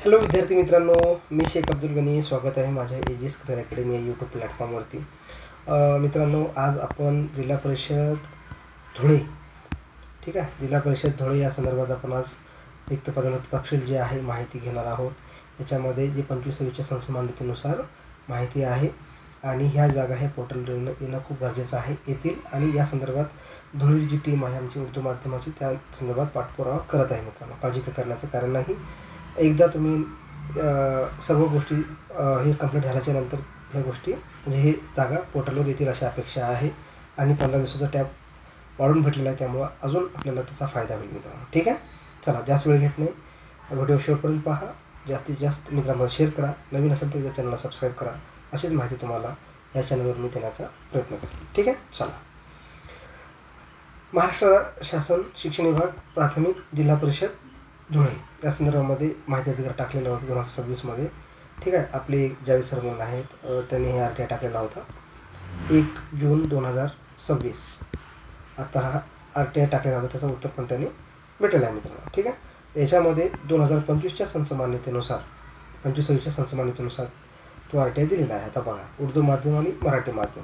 Hello विद्यार्थी मित्रांनो, मी शेख अब्दुल गनी. स्वागत आहे माझ्या एजीएस करियर अकॅडमी या यूट्यूब प्लॅटफॉर्मवरती. मित्रांनो, आज आपण जिल्हा परिषद धुळे, ठीक आहे, जिल्हा परिषद धुळे या संदर्भात आपण आज रिक्त पदांचा तपशील जे आहे माहिती घेणार आहोत. याच्यामध्ये जे 25-26च्या संसमान्यतेनुसार माहिती आहे आणि ह्या जागा हे पोर्टल येणं खूप गरजेचं आहे येतील. आणि या संदर्भात धुळे जी टीम आहे आमची उर्दू माध्यमाची, त्या संदर्भात पाठपुरावा करत आहे. मित्रांनो, काळजी करण्याचं कारण नाही. एकदा तुम्ही सर्व गोष्टी हे कंप्लीट झाल्याच्या नंतर ह्या गोष्टी म्हणजे हे जागा पोर्टलवर येतील अशी अपेक्षा आहे. आणि 15 दिवसाचा टॅब वाढून भेटलेला आहे, त्यामुळं अजून आपल्याला त्याचा फायदा होईल मित्रांनो. ठीक आहे, चला जास्त वेळ घेत नाही, व्हिडिओ शेवटपर्यंत पहा. जास्तीत जास्त मित्रांना शेअर करा. नवीन असेल तर या चॅनलला सबस्क्राईब करा. अशीच माहिती तुम्हाला या चॅनलवर मी देण्याचा प्रयत्न करतो. ठीक आहे, चला. महाराष्ट्र शासन शिक्षण विभाग प्राथमिक जिल्हा परिषद धुळे या संदर्भामध्ये माहिती अधिकार टाकलेला होता 2026मध्ये. ठीक आहे, आपले जावेद सर म्हणून आहेत, त्यांनी हे RTI टाकलेला होता 1 जून 2026. आता हा RTI टाकलेला होता, त्याचं उत्तर पण त्यांनी भेटलेलं आहे मित्रांनो. ठीक आहे, याच्यामध्ये 2025च्या संसमान्यतेनुसार 25-26च्या संसमान्यतेनुसार तो RTI दिलेला आहे. आता बघा, उर्दू माध्यम आणि मराठी माध्यम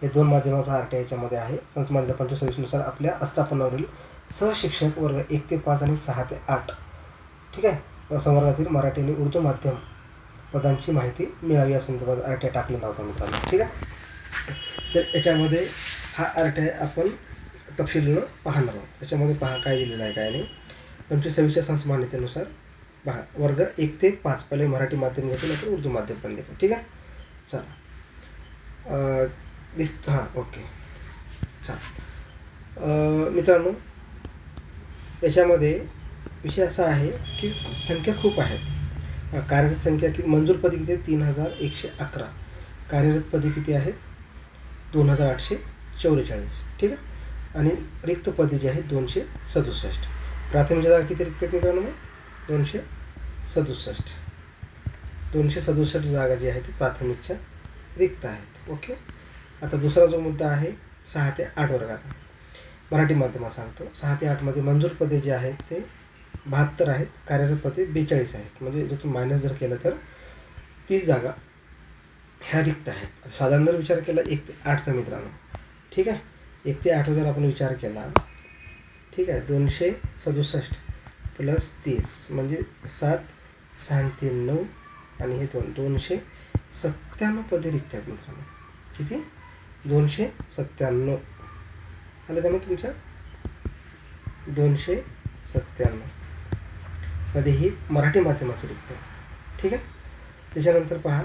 हे दोन माध्यमाचा RTI याच्यामध्ये आहे. संसमान्यता 25-26नुसार आपल्या आस्थापनावरील सहशिक्षक वर्ग 1 ते 5 आणि 6 ते 8, ठीक आहे, संवर्गातील मराठी आणि उर्दू माध्यम पदांची माहिती मिळावी या संदर्भात RTI टाकलेला होता मित्रांनो. ठीक आहे, तर याच्यामध्ये हा RTI आपण तपशीलीनं पाहणार आहोत. त्याच्यामध्ये पहा काय दिलेलं आहे काय नाही. 25-26च्या संसमान्यतेनुसार पहा, वर्ग 1 ते 5 पहिले मराठी माध्यम घेतो, नंतर उर्दू माध्यम पण घेतो. ठीक आहे, चला हां ओके. चला मित्रांनो, याच्यामध्ये विषय असा आहे की संख्या खूप आहेत. कार्यरत संख्या मंजूर पदे किती आहेत? 3111. कार्यरत पदे किती आहेत? 2844. ठीक आहे, आणि रिक्त पदे जी आहेत 267. प्राथमिक जागा किती रिक्त आहेत मित्रांनो? 267 जागा जी आहे ती प्राथमिकच्या रिक्त आहेत. ओके, आता दुसरा जो मुद्दा आहे 6 ते 8 वर्गाचा मराठी माध्यमात सांगतो. 6 ते 8मध्ये मंजूर पदे जे आहेत ते 72 आहेत, कार्यरत पदे 42 आहेत. म्हणजे जर तुम्ही मायनस जर केलं तर 30 जागा ह्या रिक्त आहेत. साधारण जर विचार केला 1 ते 8चा मित्रांनो, ठीक आहे, 1 ते 8 जर आपण विचार केला, ठीक आहे, 267 प्लस 30 म्हणजे 7, 6 3 9 आणि हे 297 पदे रिक्त आहेत मित्रांनो. किती? 297 आलं त्यामुळे तुमच्या 297 मध्ये ही मराठी माध्यमाची रिक्त आहे. ठीक आहे, त्याच्यानंतर पहा,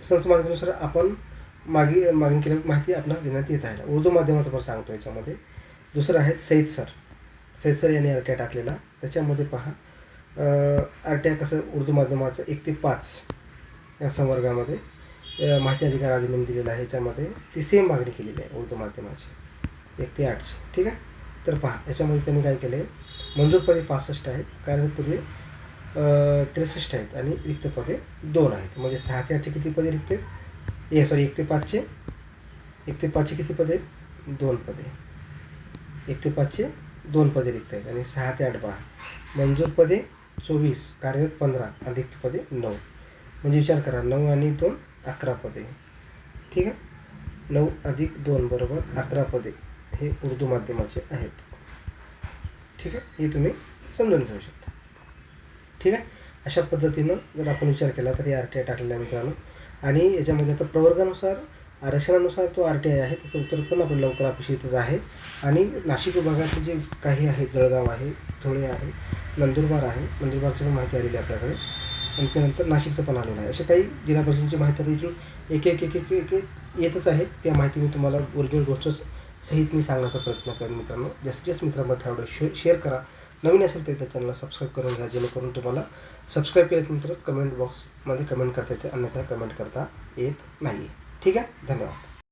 संसमान्यतेनुसार आपण मागील केलेली माहिती आपणास देण्यात येत आहे. उर्दू माध्यमाचं पण सांगतो. याच्यामध्ये दुसरं आहेत सईद सर यांनी RTI टाकलेला. त्याच्यामध्ये पहा, RTI कसं उर्दू माध्यमाचं 1 ते 5 या संवर्गामध्ये माहिती अधिकार अधिनियम दिलेला आहे. याच्यामध्ये ती सेम मागणी केलेली आहे उर्दू माध्यमाची 1 ते 8ची. ठीक आहे, तर पहा, याच्यामध्ये त्यांनी काय केलं आहे, मंजूर पदे 65 आहेत, कार्यरत पदे 63 आहेत आणि रिक्त पदे 2 आहेत. म्हणजे 6 ते 8चे किती पदे रिक्त आहेत? 1 ते 5चे किती पदे आहेत? 2 पदे. 1 ते 5चे 2 पदे रिक्त आहेत. आणि 6 ते 8 पहा, मंजूर पदे 24, कार्यरत 15 आणि रिक्त पदे 9. म्हणजे विचार करा, 9 आणि 2 11 पदे. ठीक आहे, 9 अधिक 2 बरोबर 11 पदे हे उर्दू माध्यमाचे आहेत. ठीक आहे, हे तुम्ही समजून घेऊ शकता. ठीक आहे, अशा पद्धतीनं जर आपण विचार केला तर हे RTI टाकलेलं आहे मित्रांनो. आणि याच्यामध्ये आता प्रवर्गानुसार आरक्षणानुसार तो RTI आहे, त्याचं उत्तर पण आपण लवकर अपेक्षितच आहे. आणि नाशिक विभागाचे जे काही आहेत, जळगाव आहे, धुळे आहे, नंदुरबार आहे, नंदुरबारची पण माहिती आलेली आहे आपल्याकडे, आणि त्यानंतर नाशिकचं पण आलेलं आहे. असे काही जिल्हा परिषदेची माहिती आता इथून एक येतच आहे. त्या माहिती मी तुम्हाला ओरिजिनल गोष्ट सहित मी सांगण्याचा प्रयत्न करेन मित्रांनो. जास्तीत जास्त मित्रांमध्ये व्हिडिओ शेअर करा. नवीन असेल तर त्या चॅनलला सबस्क्राईब करून घ्या, जेणेकरून तुम्हाला सबस्क्राईब केल्यानंतरच कमेंट बॉक्समध्ये कमेंट करता येते, अन्यथा कमेंट करता येत नाही. ठीक आहे, धन्यवाद.